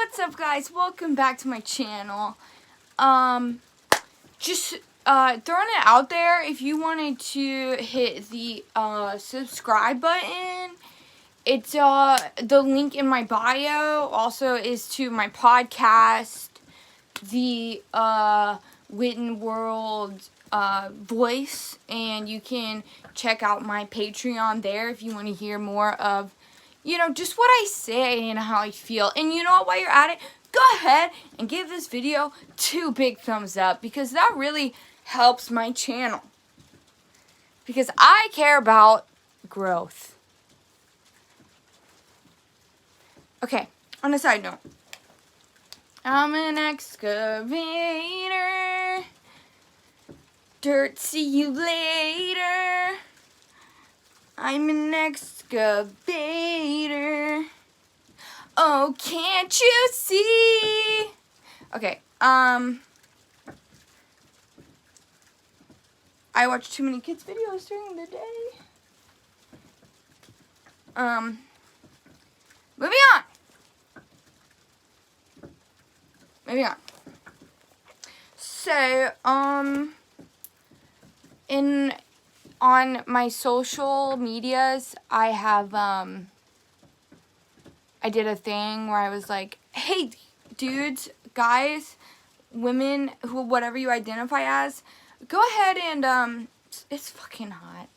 what's up guys? Welcome back to my channel. Just throwing it out there, if you wanted to hit the subscribe button, it's the link in my bio also is to my podcast, the Witten World voice, and you can check out my Patreon there if you want to hear more of, you know, just what I say and how I feel. And you know what, while you're at it, go ahead and give this video 2 big thumbs up, because that really helps my channel, because I care about growth. Okay, on a side note, I'm an excavator. Dirt, see you later. I'm an excavator. Oh, can't you see? Okay, I watch too many kids' videos during the day. Moving on. So, on my social medias, I have, I did a thing where I was like, hey, dudes, guys, women, who, whatever you identify as, go ahead and, it's fucking hot.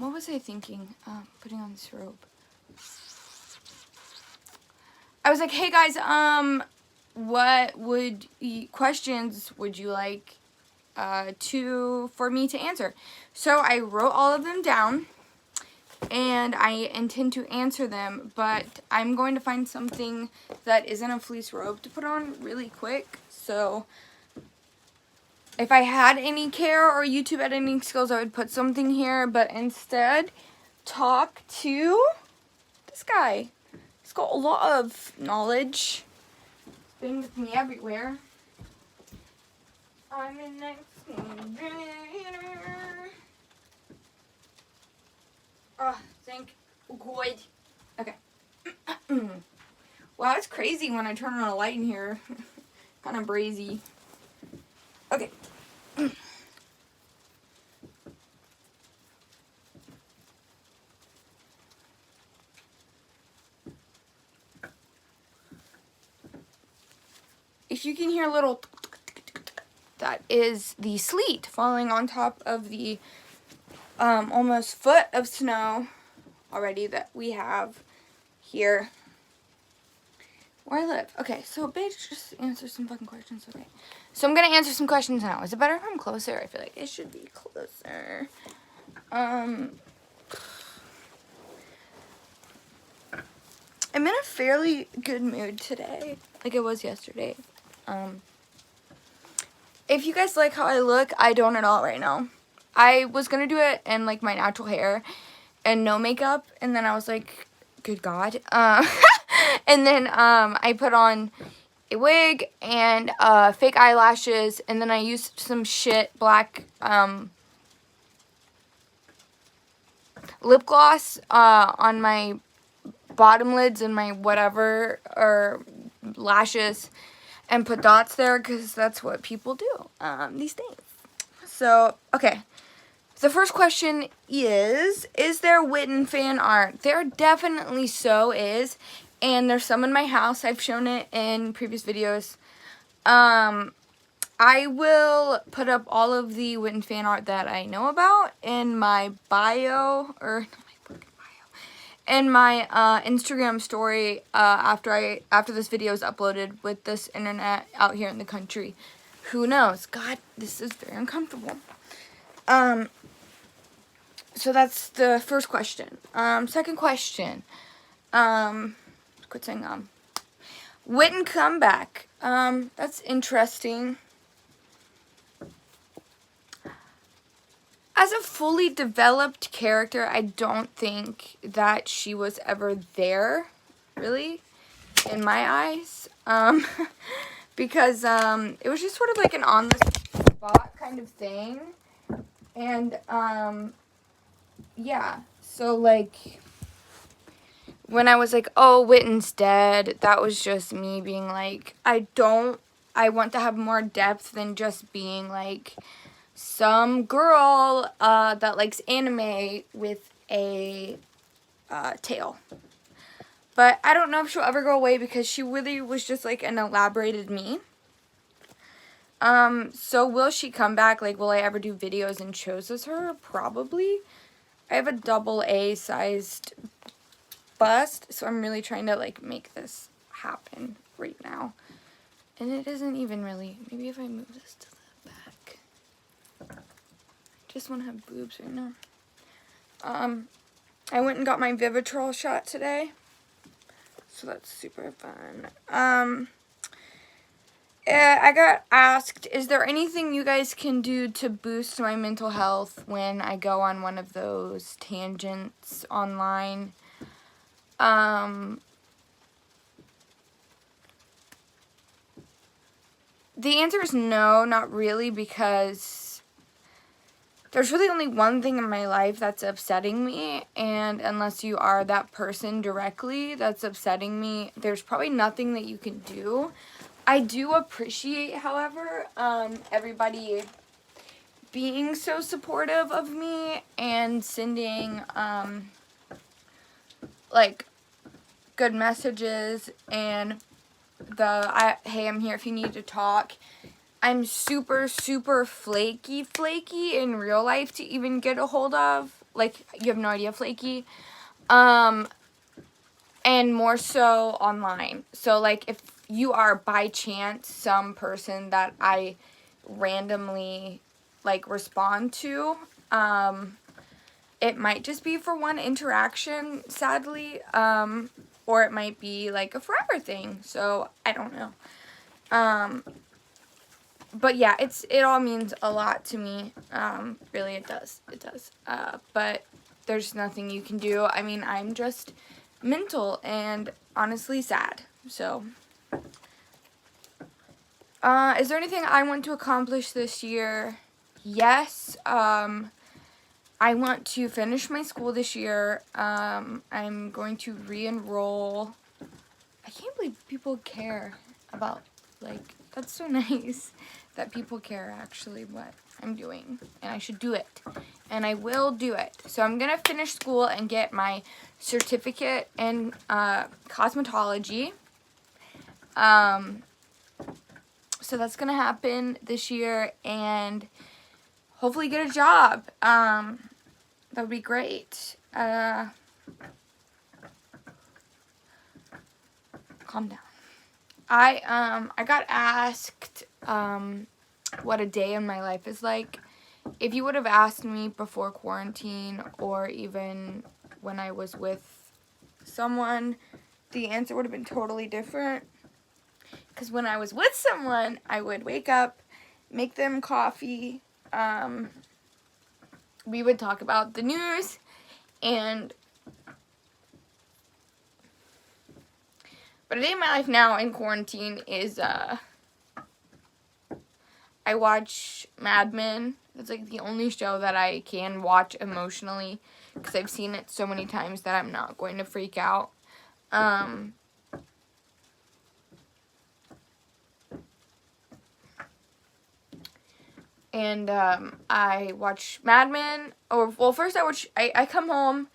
What was I thinking? Putting on this robe. I was like, hey guys, what questions would you like for me to answer? So I wrote all of them down, and I intend to answer them, but I'm going to find something that isn't a fleece robe to put on really quick. So if I had any care or YouTube editing skills, I would put something here, but instead talk to this guy. He's got a lot of knowledge. He's been with me everywhere. I'm an excavator. Oh, thank God. Okay. Wow, it's crazy when I turn on a light in here. Kind of brazy. Okay. If you can hear a little, that is the sleet falling on top of the almost foot of snow already that we have here where I live. Okay, so bitch, just answer some fucking questions. Okay, so I'm gonna answer some questions now. Is it better if I'm closer? I feel like it should be closer. I'm in a fairly good mood today, like I was yesterday. If you guys like how I look, I don't at all right now. I was gonna do it in like my natural hair and no makeup, and then I was like, good God. And then I put on a wig and fake eyelashes, and then I used some shit black lip gloss on my bottom lids and my whatever, or lashes, and put dots there because that's what people do these days. So, okay. The first question is there Witten fan art? There definitely so is, and there's some in my house. I've shown it in previous videos. I will put up all of the Witten fan art that I know about in my bio, or in my Instagram story after this video is uploaded with this internet out here in the country. Who knows? God, this is very uncomfortable. So that's the first question. Second question. Quit saying Witten comeback. That's interesting. As a fully developed character, I don't think that she was ever there, really, in my eyes. Because it was just sort of like an on-the-spot kind of thing. And, yeah, so, like, when I was like, oh, Witten's dead, that was just me being like, I want to have more depth than just being like some girl that likes anime with a tail. But I don't know if she'll ever go away because she really was just like an elaborated me. So will she come back? Like, will I ever do videos and shows as her? Probably. I have a AA sized bust, so I'm really trying to like make this happen right now. And it isn't even really, maybe if I move this to the back. I just want to have boobs right now. I went and got my Vivitrol shot today, so that's super fun. I got asked, is there anything you guys can do to boost my mental health when I go on one of those tangents online? The answer is no, not really, because there's really only one thing in my life that's upsetting me, and unless you are that person directly that's upsetting me, there's probably nothing that you can do. I do appreciate, however, everybody being so supportive of me and sending, like, good messages and hey, I'm here if you need to talk. I'm super, super flaky in real life to even get a hold of. Like, you have no idea flaky. And more so online. So, like, if you are by chance some person that I randomly, like, respond to, it might just be for one interaction, sadly, or it might be, like, a forever thing. So, I don't know. But yeah, it all means a lot to me. Really, it does. It does. But there's nothing you can do. I mean, I'm just mental and honestly sad. So, is there anything I want to accomplish this year? Yes. I want to finish my school this year. I'm going to re-enroll. I can't believe people care about, like, that's so nice that people care actually what I'm doing. And I should do it. And I will do it. So I'm going to finish school and get my certificate in cosmetology. So that's going to happen this year. And hopefully get a job. That would be great. Calm down. I got asked what a day in my life is like. If you would have asked me before quarantine or even when I was with someone, the answer would have been totally different. Because when I was with someone, I would wake up, make them coffee, we would talk about the news, and but a day in my life now in quarantine is I watch Mad Men. It's like the only show that I can watch emotionally because I've seen it so many times that I'm not going to freak out. And I watch Mad Men. Well, first I come home,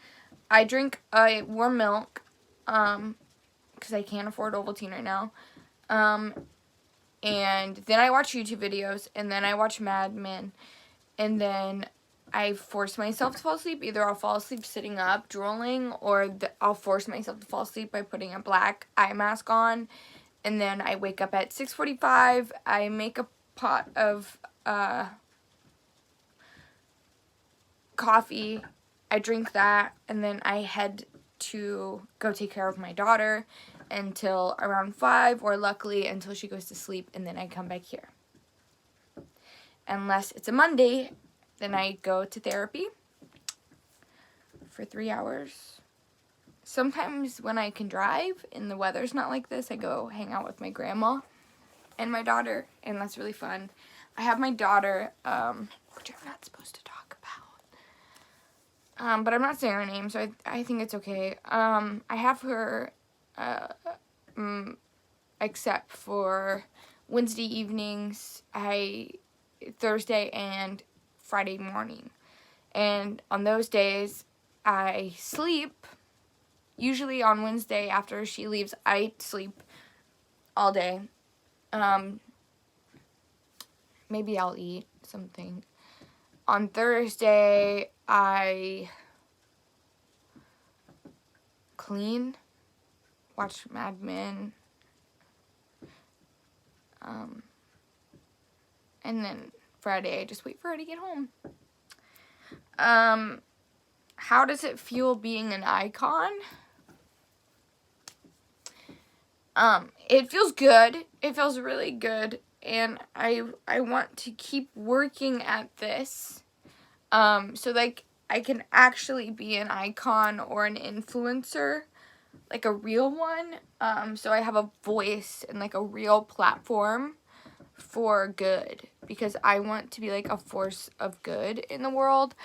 I drink warm milk, because I can't afford Ovaltine right now. And then I watch YouTube videos, and then I watch Mad Men, and then I force myself to fall asleep. Either I'll fall asleep sitting up, drooling, or I'll force myself to fall asleep by putting a black eye mask on, and then I wake up at 6:45. I make a pot of coffee. I drink that, and then I head to go take care of my daughter until around 5, or luckily until she goes to sleep, and then I come back here. Unless it's a Monday, then I go to therapy for 3 hours. Sometimes when I can drive and the weather's not like this, I go hang out with my grandma and my daughter, and that's really fun. I have my daughter, which I'm not supposed to talk but I'm not saying her name, so I think it's okay. I have her, except for Wednesday evenings, Thursday and Friday morning. And on those days, I sleep. Usually on Wednesday after she leaves, I sleep all day. Maybe I'll eat something. On Thursday, I clean, watch Mad Men, and then Friday, I just wait for her to get home. How does it feel being an icon? It feels good. It feels really good. And I want to keep working at this. So like I can actually be an icon or an influencer, like a real one. So I have a voice and like a real platform for good, because I want to be like a force of good in the world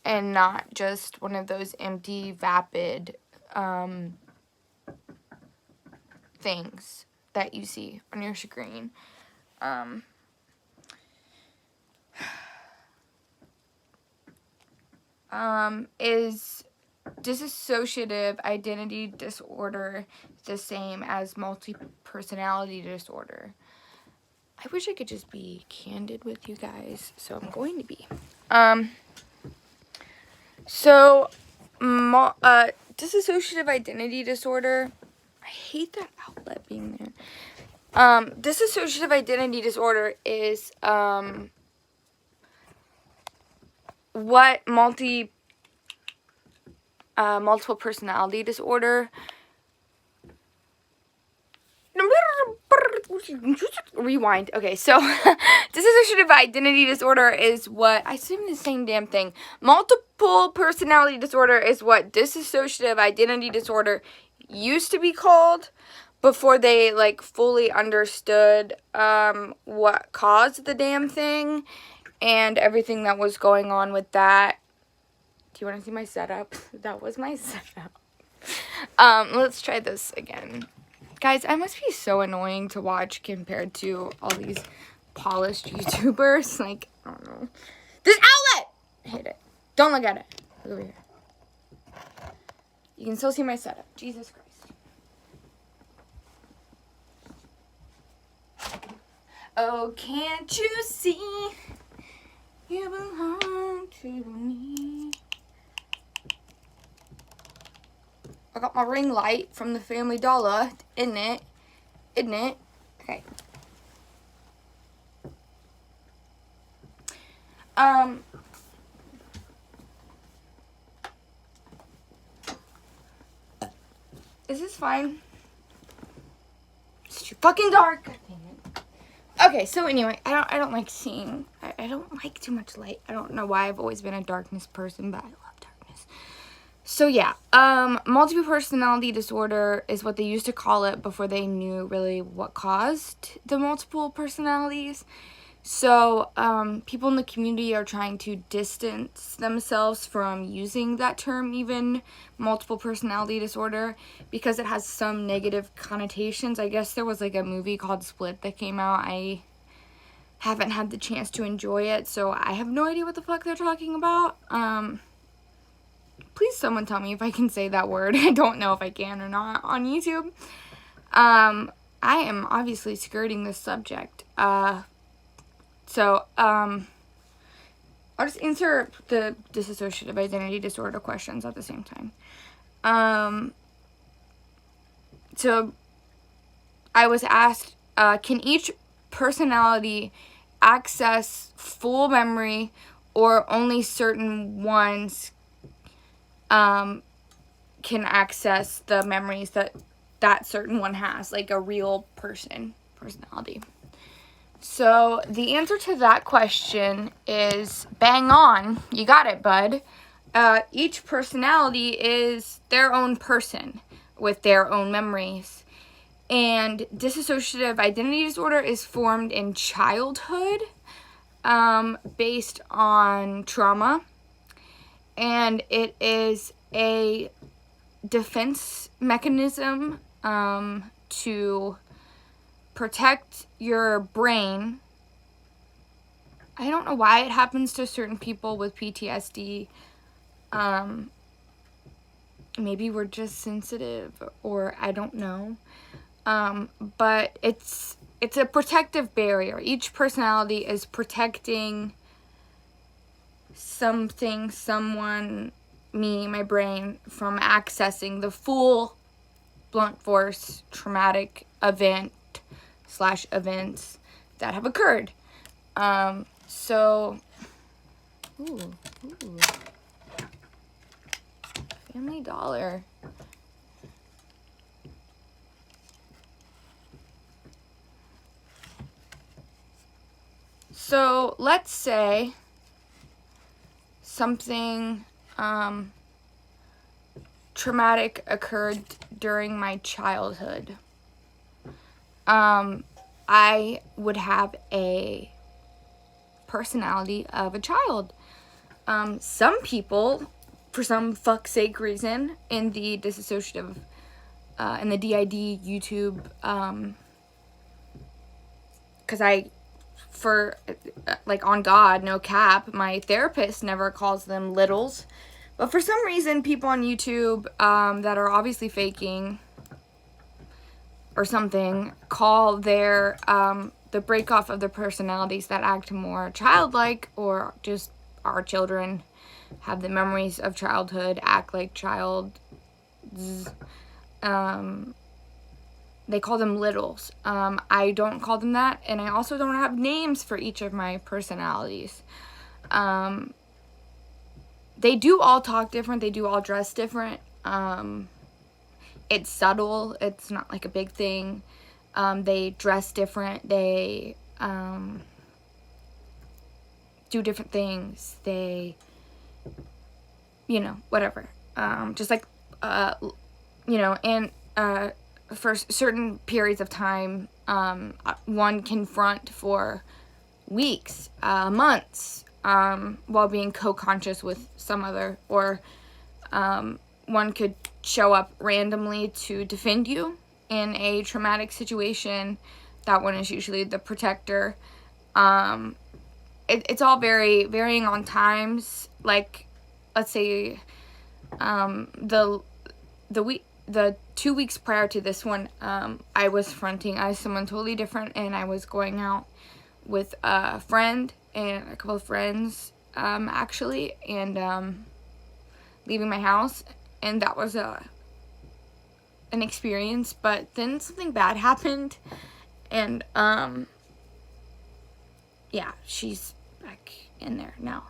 and not just one of those empty, vapid, things that you see on your screen. Is dissociative identity disorder the same as multi-personality disorder? I wish I could just be candid with you guys, so I'm going to be. Dissociative identity disorder, I hate that outlet being there. Dissociative identity disorder is, what multiple personality disorder. Rewind. Okay, so dissociative identity disorder is what, I assume the same damn thing. Multiple personality disorder is what dissociative identity disorder used to be called before they like fully understood what caused the damn thing and everything that was going on with that. Do you want to see my setup? That was my setup. Let's try this again. Guys, I must be so annoying to watch compared to all these polished YouTubers. Like, I don't know. This outlet! I hate it. Don't look at it. Look over here. You can still see my setup. Jesus Christ. Oh, can't you see? You belong to me. I got my ring light from the Family Dollar, isn't it? Isn't it? Okay. Is this fine? It's too fucking dark. God dang it. Okay, so anyway, I don't like seeing. I don't like too much light. I don't know why I've always been a darkness person, but I love darkness. So yeah, multiple personality disorder is what they used to call it before they knew really what caused the multiple personalities. So people in the community are trying to distance themselves from using that term, even multiple personality disorder, because it has some negative connotations. I guess there was like a movie called Split that came out. I haven't had the chance to enjoy it, so I have no idea what the fuck they're talking about. Please someone tell me if I can say that word. I don't know if I can or not on YouTube. I am obviously skirting this subject. So, I'll just answer the dissociative identity disorder questions at the same time. So, I was asked, can each personality access full memory, or only certain ones can access the memories that certain one has, like a real personality? So the answer to that question is bang on. You got it, bud. Each personality is their own person with their own memories. And dissociative identity disorder is formed in childhood, based on trauma. and it is a defense mechanism to protect your brain. I don't know why it happens to certain people with PTSD. Maybe we're just sensitive, or I don't know. But it's a protective barrier. Each personality is protecting something, someone, me, my brain, from accessing the full blunt force traumatic event / events that have occurred. So, ooh, Family Dollar. So, let's say something traumatic occurred during my childhood. I would have a personality of a child. Some people, for some fuck's sake reason, in the dissociative, in the DID YouTube, because like, on God, no cap, my therapist never calls them littles. But for some reason, people on YouTube that are obviously faking or something call their the break off of the personalities that act more childlike, or just our children have the memories of childhood, act like child. They call them littles. I don't call them that, and I also don't have names for each of my personalities. They do all talk different. They do all dress different. It's subtle. It's not like a big thing. They dress different. They do different things. They, whatever. Just like, and for certain periods of time, one can front for weeks, months, while being co-conscious with some other, or one could show up randomly to defend you in a traumatic situation. That one is usually the protector. It's all very varying on times. Like, let's say the 2 weeks prior to this one, I was fronting as someone totally different, and I was going out with a friend and a couple of friends, actually, and leaving my house, and that was an experience. But then something bad happened, and yeah, she's back in there now.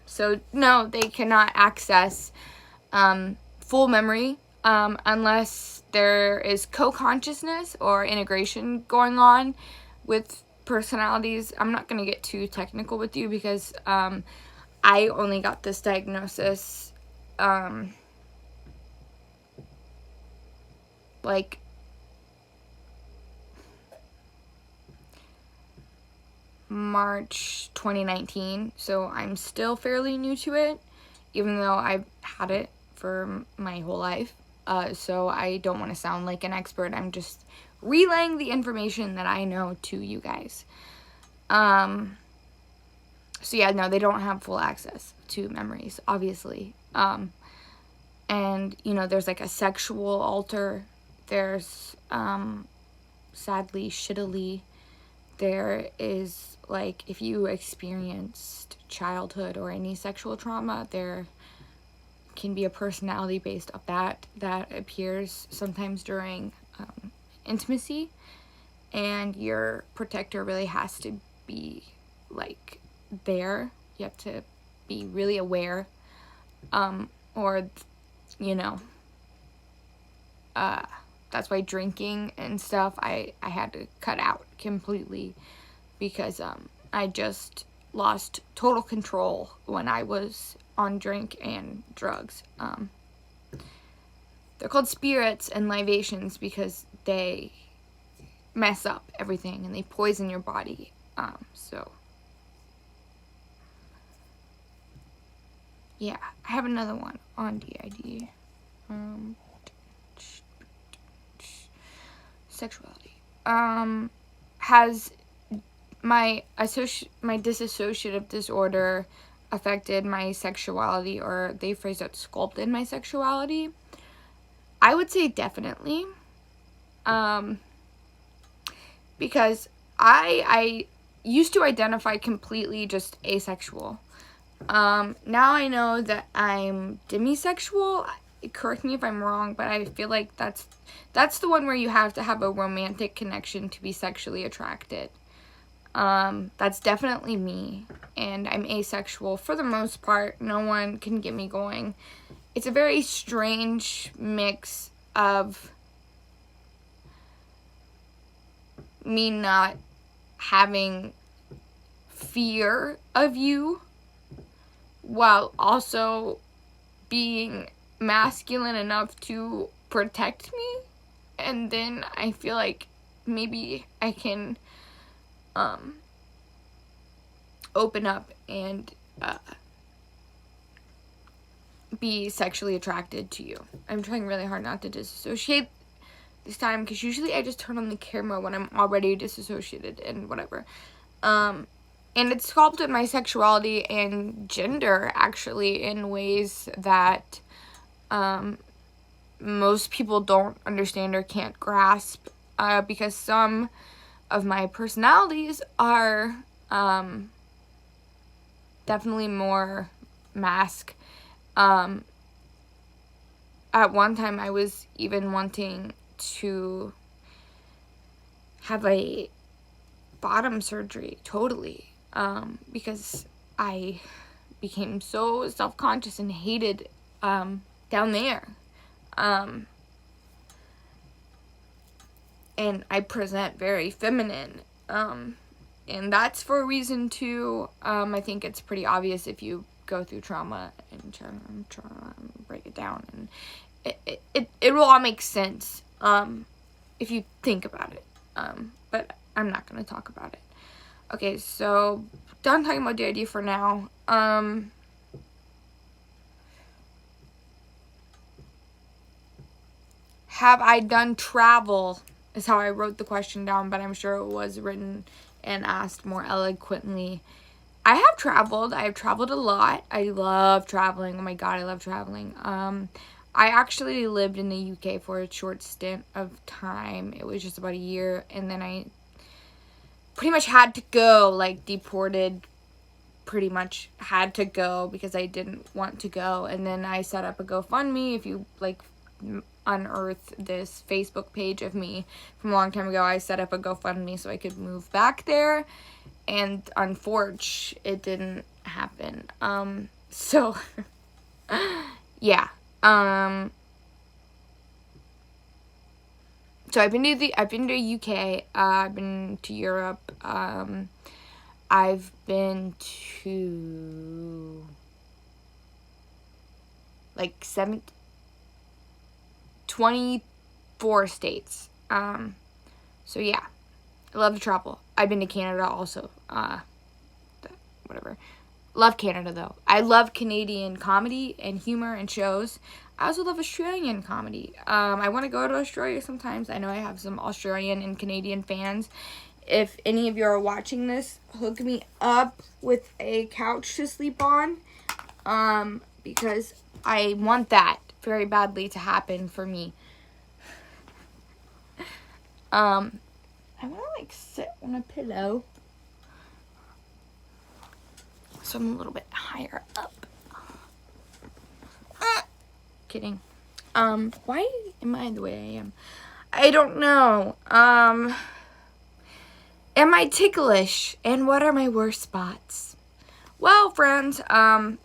So no, they cannot access full memory unless there is co-consciousness or integration going on with personalities. I'm not going to get too technical with you because I only got this diagnosis like March 2019, so I'm still fairly new to it, even though I've had it for my whole life. So I don't want to sound like an expert. I'm just relaying the information that I know to you guys. So yeah, no, they don't have full access to memories, obviously. And there's like a sexual alter. There's sadly, shittily, there is, like, if you experienced childhood or any sexual trauma, there can be a personality based off that appears sometimes during intimacy, and your protector really has to be, like, there. You have to be really aware, or that's why drinking and stuff I had to cut out completely, because I just lost total control when I was on drink and drugs. They're called spirits and libations because they mess up everything and they poison your body. So Yeah, I have another one on DID. Sexuality. Has my dissociative disorder affected my sexuality, or they phrase it, sculpted my sexuality? I would say definitely. Because I used to identify completely just asexual. Now I know that I'm demisexual. Correct me if I'm wrong, but I feel like that's the one where you have to have a romantic connection to be sexually attracted. That's definitely me, and I'm asexual for the most part. No one can get me going. It's a very strange mix of me not having fear of you while also being masculine enough to protect me. And then I feel like maybe I can open up and be sexually attracted to you. I'm trying really hard not to disassociate this time, because usually I just turn on the camera when I'm already disassociated and whatever. And it sculpted my sexuality and gender, actually, in ways that most people don't understand or can't grasp, because some of my personalities are definitely more masc. At one time I was even wanting to have a bottom surgery, totally, because I became so self-conscious and hated down there. And I present very feminine, and that's for a reason too. I think it's pretty obvious if you go through trauma and try to break it down, and it will all make sense if you think about it, but I'm not going to talk about it. Okay, so done talking about DID for now. Have I done travel, is how I wrote the question down, but I'm sure it was written and asked more eloquently. I have traveled. I have traveled a lot. I love traveling. Oh my god, I love traveling. I actually lived in the UK for a short stint of time. It was just about a year, and then I pretty much had to go, like deported, pretty much had to go because I didn't want to go. And then I set up a GoFundMe. If you like unearth this Facebook page of me from a long time ago, I set up a GoFundMe so I could move back there, and unfortunately it didn't happen. So yeah. So I've been to UK, I've been to Europe, I've been to like 24 states. So yeah, I love to travel. I've been to Canada also. Whatever. Love Canada though. I love Canadian comedy and humor and shows. I also love Australian comedy. I want to go to Australia sometimes. I know I have some Australian and Canadian fans. If any of you are watching this, hook me up with a couch to sleep on. Because I want that very badly to happen for me. I want to like sit on a pillow, so I'm a little bit higher up. Kidding. Why am I the way I am? I don't know. Am I ticklish? And what are my worst spots? Well, friends, 1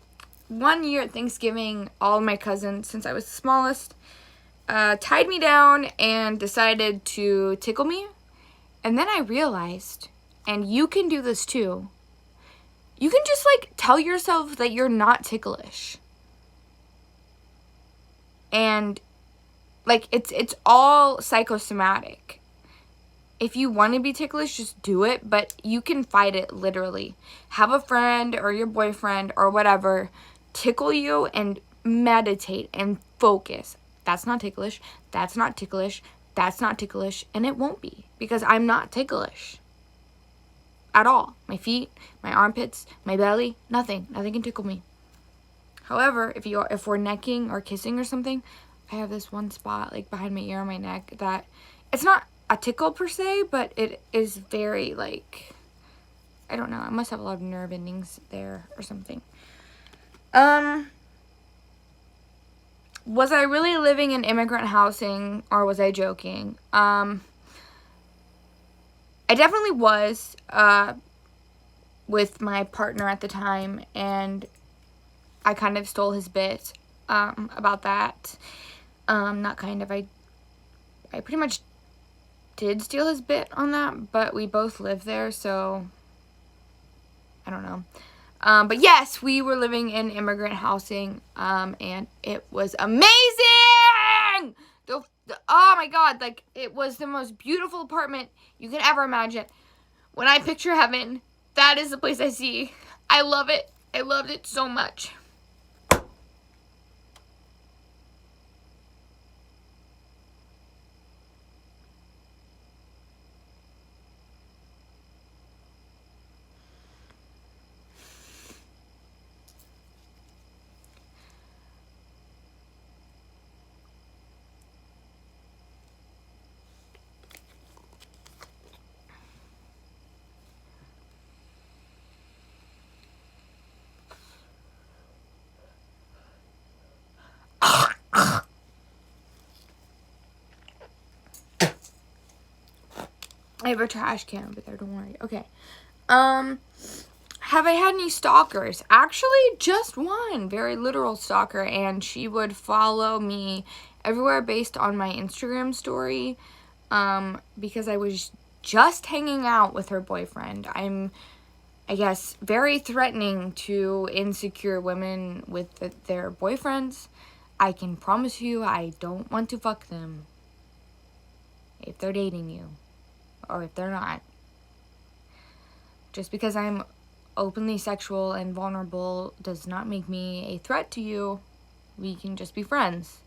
year at Thanksgiving, all of my cousins, since I was the smallest, tied me down and decided to tickle me. And then I realized, and you can do this too, you can just like tell yourself that you're not ticklish. And like it's all psychosomatic. If you want to be ticklish, just do it, but you can fight it literally. Have a friend or your boyfriend or whatever tickle you and meditate and focus. That's not ticklish. That's not ticklish. That's not ticklish. And it won't be, because I'm not ticklish at all. My feet, my armpits, my belly, nothing can tickle me. However, if we're necking or kissing or something, I have this one spot like behind my ear on my neck that it's not a tickle per se, but it is very like, I don't know, I must have a lot of nerve endings there or something. Was I really living in immigrant housing, or was I joking? I definitely was with my partner at the time, and I kind of stole his bit about that. Not kind of, I pretty much did steal his bit on that, but we both lived there, so I don't know. But yes, we were living in immigrant housing, and it was amazing! Oh my God, like, it was the most beautiful apartment you can ever imagine. When I picture heaven, that is the place I see. I love it. I loved it so much. I have a trash can over there, don't worry. Okay. Have I had any stalkers? Actually, just one. Very literal stalker, and she would follow me everywhere based on my Instagram story, because I was just hanging out with her boyfriend. I'm, I guess, very threatening to insecure women with their boyfriends. I can promise you I don't want to fuck them if they're dating you. Or if they're not. Just because I'm openly sexual and vulnerable does not make me a threat to you. We can just be friends.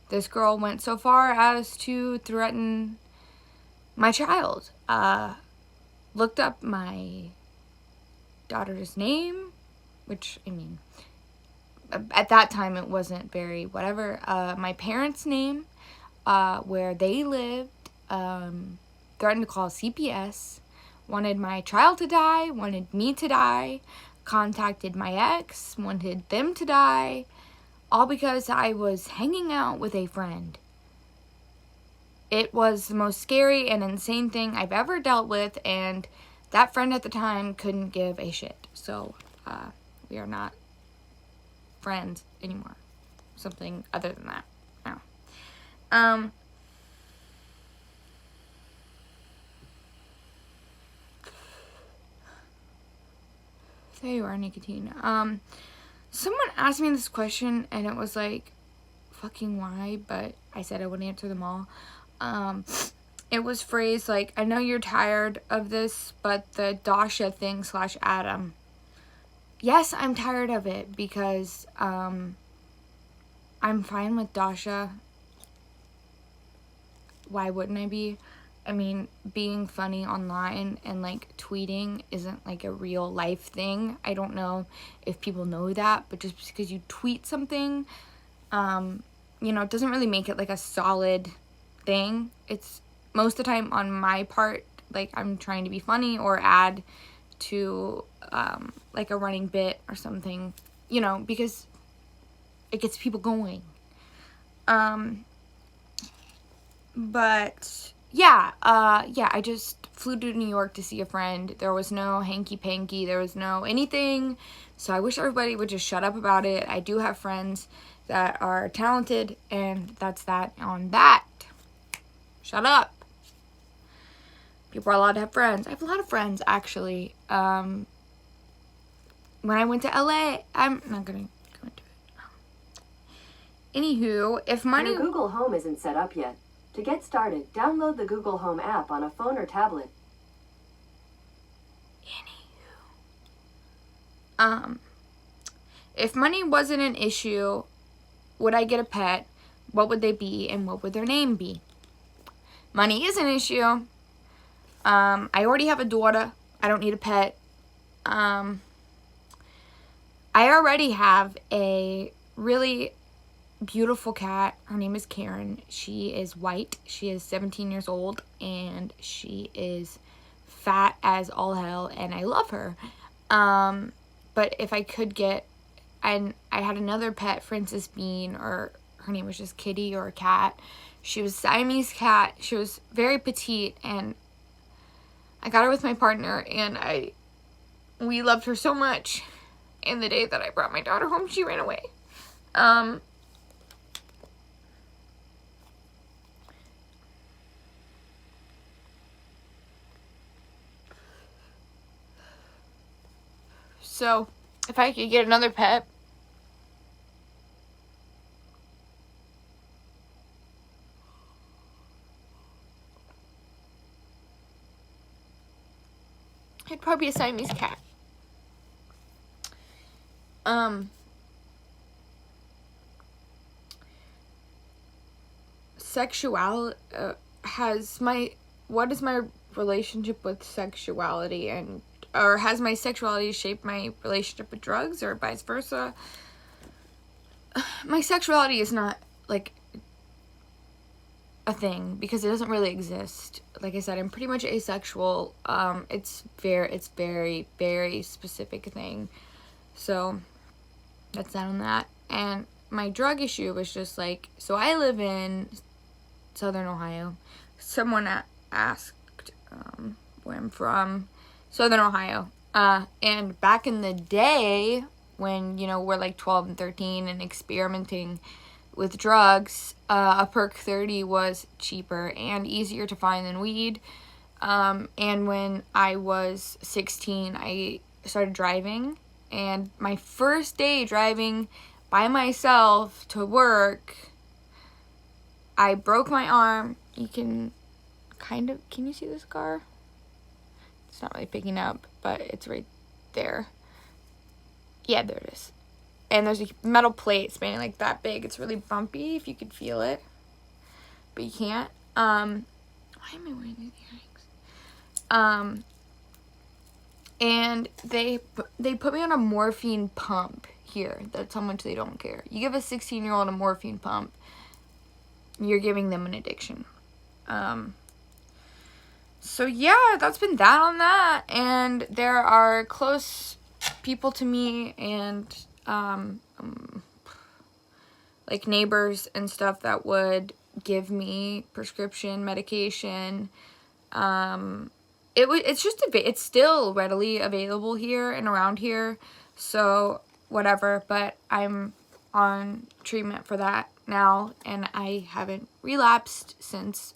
This girl went so far as to threaten my child. Looked up my daughter's name, which, I mean, at that time it wasn't very whatever. My parents' name, where they lived, threatened to call CPS, wanted my child to die, wanted me to die, contacted my ex, wanted them to die, all because I was hanging out with a friend. It was the most scary and insane thing I've ever dealt with, and that friend at the time couldn't give a shit. So, we are not friends anymore. Something other than that. No. There you are, nicotine. Someone asked me this question, and it was like, fucking why? But I said I would answer them all. It was phrased like, I know you're tired of this, but the Dasha thing / Adam. Yes, I'm tired of it, because I'm fine with Dasha. Why wouldn't I be? I mean, being funny online and, like, tweeting isn't, like, a real life thing. I don't know if people know that, but just because you tweet something, you know, it doesn't really make it, like, a solid thing. It's, most of the time on my part, like, I'm trying to be funny or add to, like, a running bit or something, you know, because it gets people going. But yeah, I just flew to New York to see a friend. There was no hanky-panky, there was no anything, so I wish everybody would just shut up about it. I do have friends that are talented, and that's that on that. Shut up. People are allowed to have friends. I have a lot of friends, actually. When I went to LA, I'm not gonna go into it. Anywho, if money... Your Google Home isn't set up yet. To get started, download the Google Home app on a phone or tablet. If money wasn't an issue, would I get a pet? What would they be, and what would their name be? Money is an issue. I already have a daughter. I don't need a pet. I already have a really beautiful cat. Her name is Karen. She is white. She is 17 years old, and she is fat as all hell, and I love her. But if I could get, and I had another pet, Princess Bean, or her name was just Kitty, or a cat. She was a Siamese cat. She was very petite, and I got her with my partner, and we loved her so much. And the day that I brought my daughter home, she ran away. So, if I could get another pet, it'd probably be a Siamese cat. Sexuality, what is my relationship with sexuality, and or has my sexuality shaped my relationship with drugs, or vice versa? My sexuality is not like a thing because it doesn't really exist. Like I said, I'm pretty much asexual. It's very, very specific thing. So that's that on that. And my drug issue was just like, so I live in Southern Ohio. Someone asked where I'm from. Southern Ohio. And back in the day when, you know, we're like 12 and 13 and experimenting with drugs, a perk 30 was cheaper and easier to find than weed. And when I was 16, I started driving, and my first day driving by myself to work, I broke my arm. You can can you see the scar? It's not really picking up, but it's right there. Yeah, there it is. And there's a metal plate spanning like that big. It's really bumpy if you could feel it, but you can't. Why am I wearing these earrings? And they put me on a morphine pump here. That's how much they don't care. You give a 16-year-old a morphine pump, you're giving them an addiction. So yeah, that's been that on that. And there are close people to me and like neighbors and stuff that would give me prescription medication. It's still readily available here and around here, so whatever, but I'm on treatment for that now, and I haven't relapsed since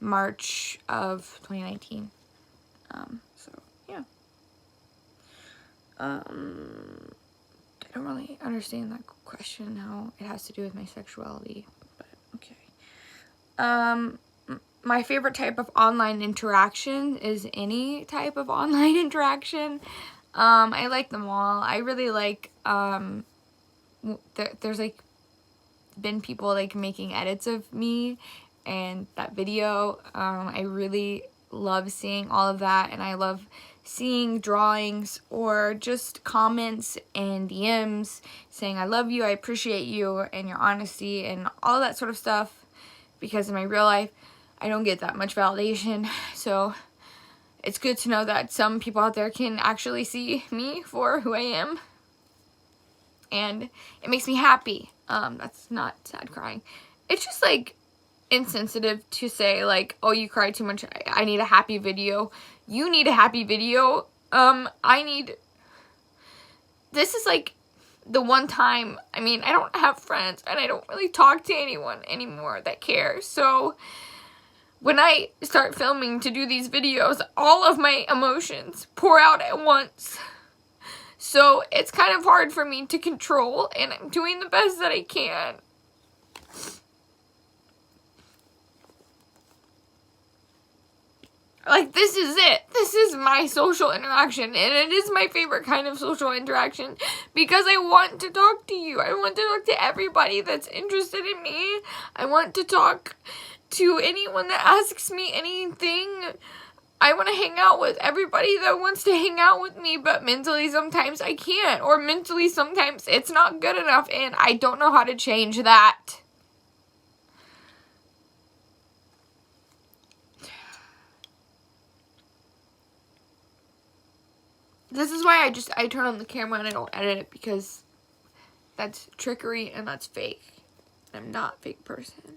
March of 2019. So yeah. I don't really understand that question, how it has to do with my sexuality, but okay. My favorite type of online interaction is any type of online interaction. I like them all. I really like, there's like been people like making edits of me and that video. I really love seeing all of that, and I love seeing drawings or just comments and DMs saying I love you, I appreciate you, and your honesty and all that sort of stuff, because in my real life I don't get that much validation. So it's good to know that some people out there can actually see me for who I am, and it makes me happy. That's not sad crying. It's just like insensitive to say like, oh, you cried too much, I need a happy video. You need a happy video. This is like the one time, I mean, I don't have friends and I don't really talk to anyone anymore that cares. So when I start filming to do these videos, all of my emotions pour out at once. So it's kind of hard for me to control, and I'm doing the best that I can. Like, this is it. This is my social interaction, and it is my favorite kind of social interaction because I want to talk to you. I want to talk to everybody that's interested in me. I want to talk to anyone that asks me anything. I want to hang out with everybody that wants to hang out with me, but mentally sometimes I can't, or mentally sometimes it's not good enough, and I don't know how to change that. This is why I turn on the camera and I don't edit it, because that's trickery and that's fake. I'm not a fake person.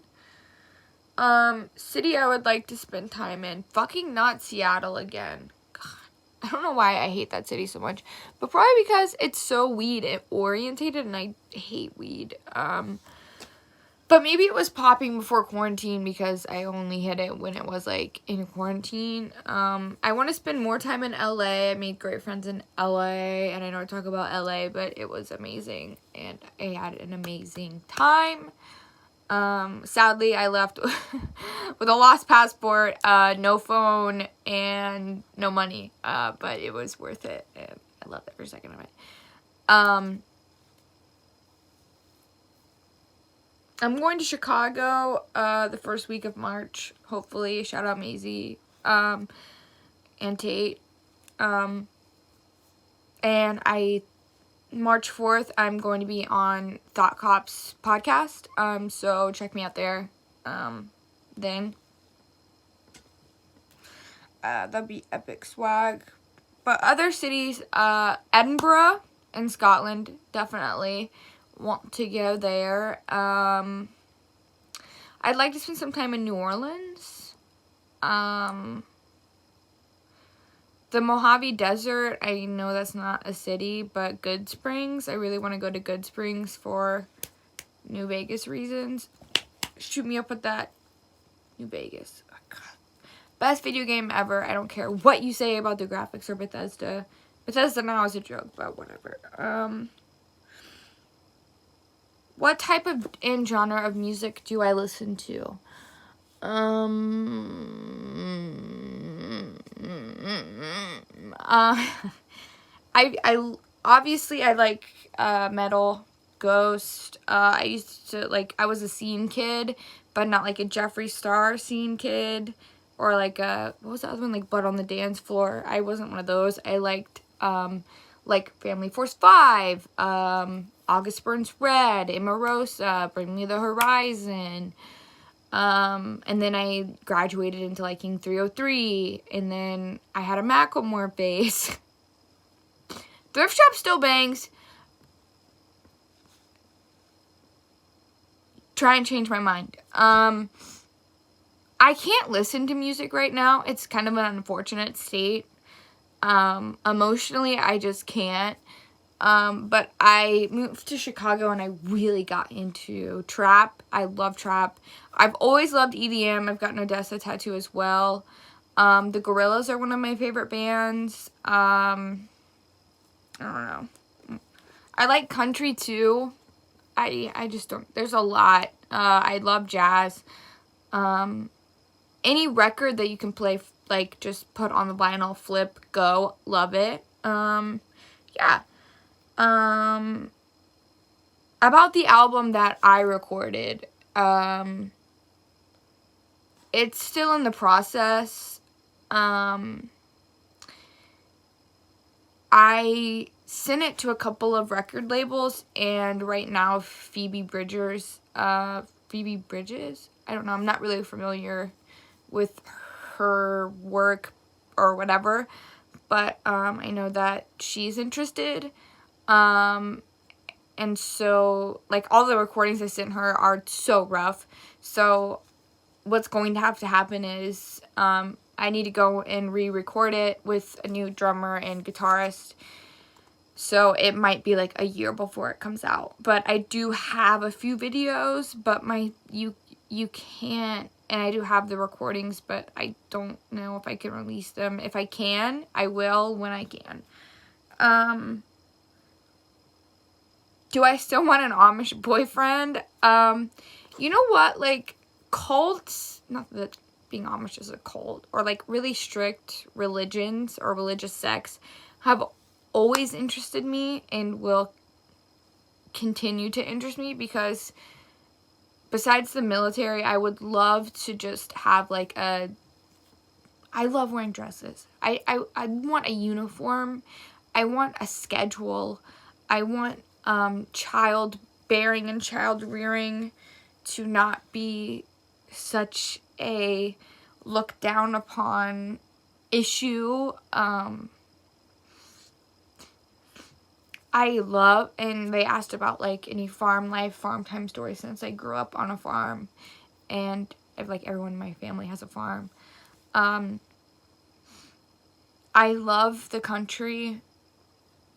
City I would like to spend time in. Fucking not Seattle again. God, I don't know why I hate that city so much, but probably because it's so weed orientated and I hate weed. But maybe it was popping before quarantine because I only hit it when it was, like, in quarantine. I want to spend more time in LA. I made great friends in LA, and I know I talk about LA, but it was amazing, and I had an amazing time. Sadly, I left with a lost passport, no phone, and no money, but it was worth it, and I loved every second of it. I'm going to Chicago the first week of March, hopefully. Shout out Maisie and Tate. And March 4th, I'm going to be on Thought Cops podcast. So check me out there. Then. That'd be epic swag. But other cities, Edinburgh and Scotland, definitely. Want to go there. I'd like to spend some time in New Orleans. The Mojave Desert, I know that's not a city, but Good Springs, I really want to go to Good Springs for New Vegas reasons. Shoot me up with that. New Vegas. Oh, God. Best video game ever. I don't care what you say about the graphics or Bethesda. Bethesda now is a joke, but whatever. What type of and genre of music do I listen to? I obviously I like metal, Ghost. I used to I was a scene kid, but not like a Jeffree Star scene kid, or like what was the other one, like Blood on the Dance Floor. I wasn't one of those. I liked like Family Force 5, August Burns Red, Imarosa, Bring Me the Horizon. And then I graduated into liking 303, and then I had a Macklemore phase. Thrift Shop still bangs. Try and change my mind. I can't listen to music right now. It's kind of an unfortunate state. Emotionally, I just can't. But I moved to Chicago and I really got into trap. I love trap. I've always loved EDM. I've got an Odessa tattoo as well. The Gorillaz are one of my favorite bands. I don't know. I like country too. I just don't. There's a lot. I love jazz. Any record that you can play, like, just put on the vinyl, flip, go, love it. Yeah. About the album that I recorded, it's still in the process. I sent it to a couple of record labels, and right now Phoebe Bridgers, I don't know, I'm not really familiar with her work or whatever, but I know that she's interested. And so, like, all the recordings I sent her are so rough. So what's going to have to happen is I need to go and re-record it with a new drummer and guitarist. So it might be like a year before it comes out. But I do have a few videos, but you can't, and I do have the recordings, but I don't know if I can release them. If I can, I will when I can. Do I still want an Amish boyfriend? You know what? Like, cults, not that being Amish is a cult, or like really strict religions or religious sects have always interested me and will continue to interest me, because besides the military, I would love to just have like a, I love wearing dresses. I want a uniform. I want a schedule. I want childbearing and child rearing to not be such a looked down upon issue. I love, and they asked about like any farm life, farm time stories, since I grew up on a farm, and like everyone in my family has a farm. I love the country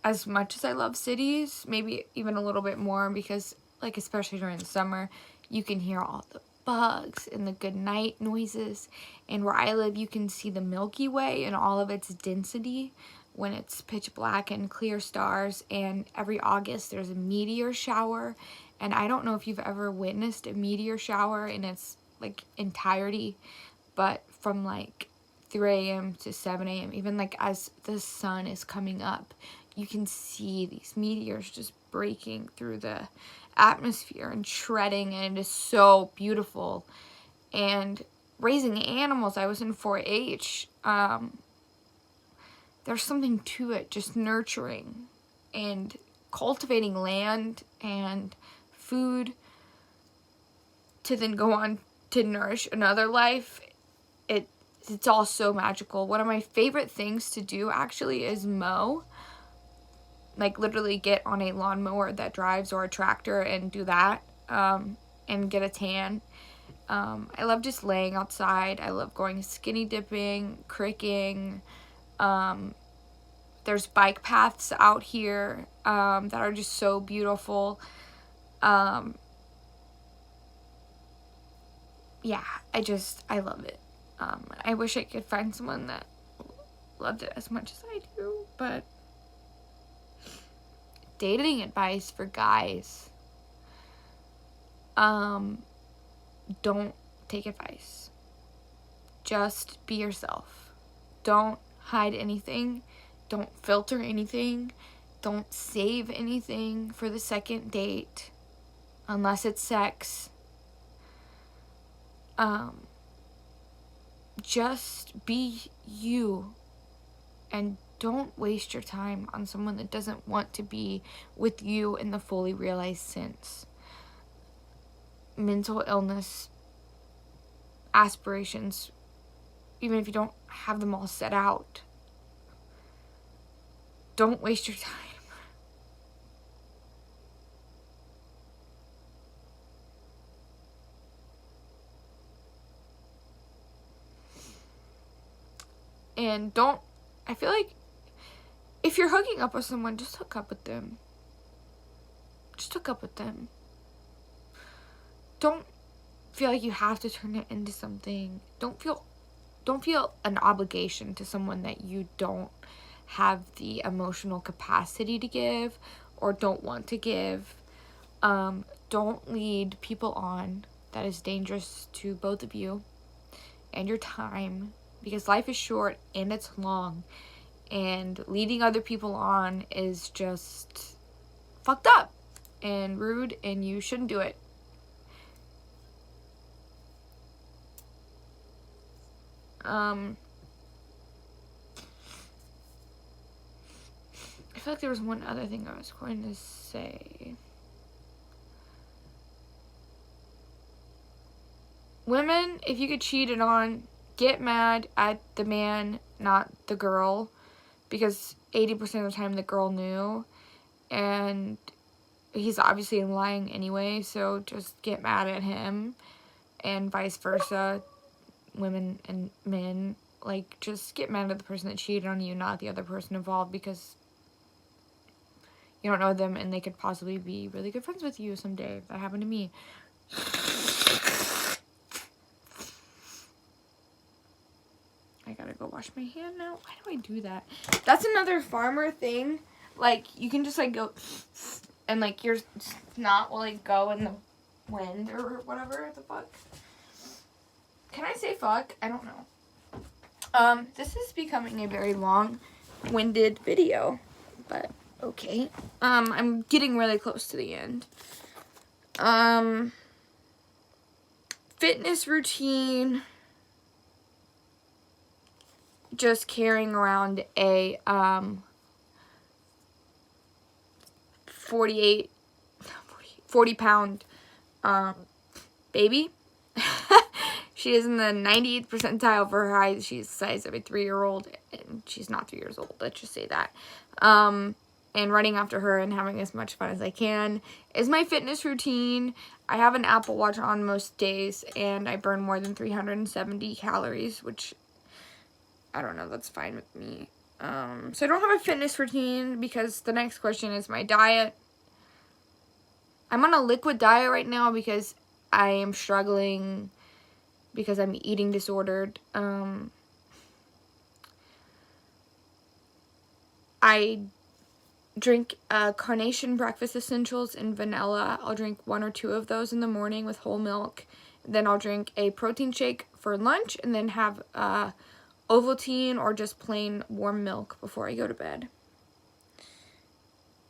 as much as I love cities, maybe even a little bit more, because like especially during the summer, you can hear all the bugs and the good night noises, and where I live you can see the Milky Way and all of its density when it's pitch black and clear stars, and every August there's a meteor shower, and I don't know if you've ever witnessed a meteor shower in its like entirety, but from like 3 a.m. to 7 a.m., even like as the sun is coming up, you can see these meteors just breaking through the atmosphere and shredding, and it is so beautiful. And raising animals, I was in 4-H, there's something to it, just nurturing and cultivating land and food to then go on to nourish another life. It's all so magical. One of my favorite things to do actually is mow. Like literally get on a lawnmower that drives or a tractor and do that, and get a tan. I love just laying outside. I love going skinny dipping, cricking. There's bike paths out here that are just so beautiful. Yeah, I love it. I wish I could find someone that loved it as much as I do, but dating advice for guys. Don't take advice. Just be yourself. Don't hide anything. Don't filter anything. Don't save anything for the second date unless it's sex. Just be you, and don't waste your time on someone that doesn't want to be with you in the fully realized sense. Mental illness, aspirations, even if you don't have them all set out, don't waste your time. And I feel like if you're hooking up with someone, just hook up with them. Just hook up with them. Don't feel like you have to turn it into something. Don't feel an obligation to someone that you don't have the emotional capacity to give or don't want to give. Don't lead people on. That is dangerous to both of you and your time, because life is short and it's long, and leading other people on is just fucked up and rude, and you shouldn't do it. I feel like there was one other thing I was going to say. Women, if you get cheated on, get mad at the man, not the girl, because 80% of the time the girl knew, and he's obviously lying anyway, so just get mad at him, and vice versa, women and men. Like, just get mad at the person that cheated on you, not the other person involved, because you don't know them and they could possibly be really good friends with you someday. That happened to me. I gotta go wash my hand now. Why do I do that? That's another farmer thing. Like, you can just like go and like your snot will like go in the wind or whatever the fuck. Can I say fuck? I don't know. This is becoming a very long-winded video, but okay. I'm getting really close to the end. Fitness routine. Just carrying around a 40 pound baby. She is in the 98th percentile for her height. She's the size of a 3-year-old, and she's not 3 years old. Let's just say that. And running after her and having as much fun as I can is my fitness routine. I have an Apple Watch on most days, and I burn more than 370 calories, which, I don't know, that's fine with me. So I don't have a fitness routine because the next question is my diet. I'm on a liquid diet right now because I am struggling because I'm eating disordered. I drink Carnation Breakfast Essentials in vanilla. I'll drink 1 or 2 of those in the morning with whole milk. Then I'll drink a protein shake for lunch and then have Ovaltine or just plain warm milk before I go to bed.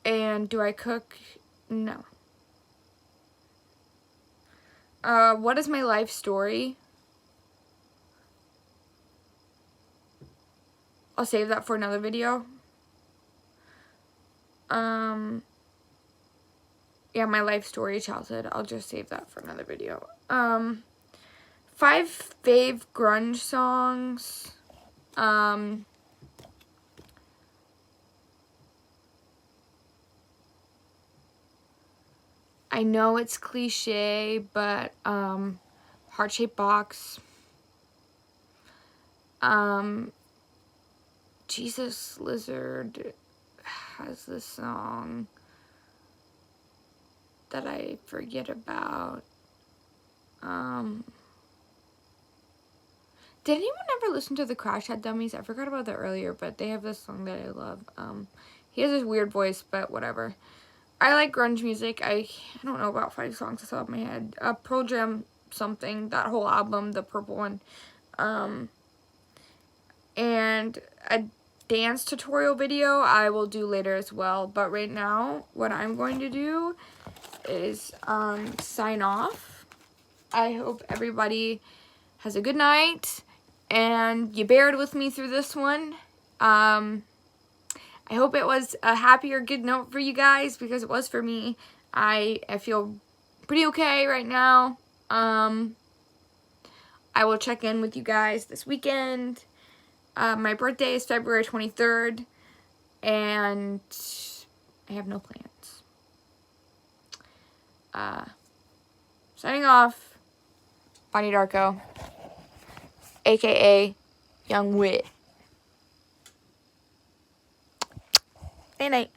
And do I cook? No. What is my life story? I'll save that for another video. Yeah, my life story, childhood. I'll just save that for another video. 5 fave grunge songs. I know it's cliche, but Heart-Shaped Box. Jesus Lizard has this song that I forget about. Did anyone ever listen to the Crash Head Dummies? I forgot about that earlier, but they have this song that I love. He has this weird voice, but whatever. I like grunge music. I don't know about 5 songs off the top of my head. Pearl Jam something, that whole album, the purple one. And a dance tutorial video I will do later as well. But right now, what I'm going to do is sign off. I hope everybody has a good night and you bared with me through this one. I hope it was a happy or good note for you guys, because it was for me. I feel pretty okay right now. I will check in with you guys this weekend. My birthday is February 23rd, and I have no plans. Signing off, Bonnie Darko, aka Young Wit. Good night.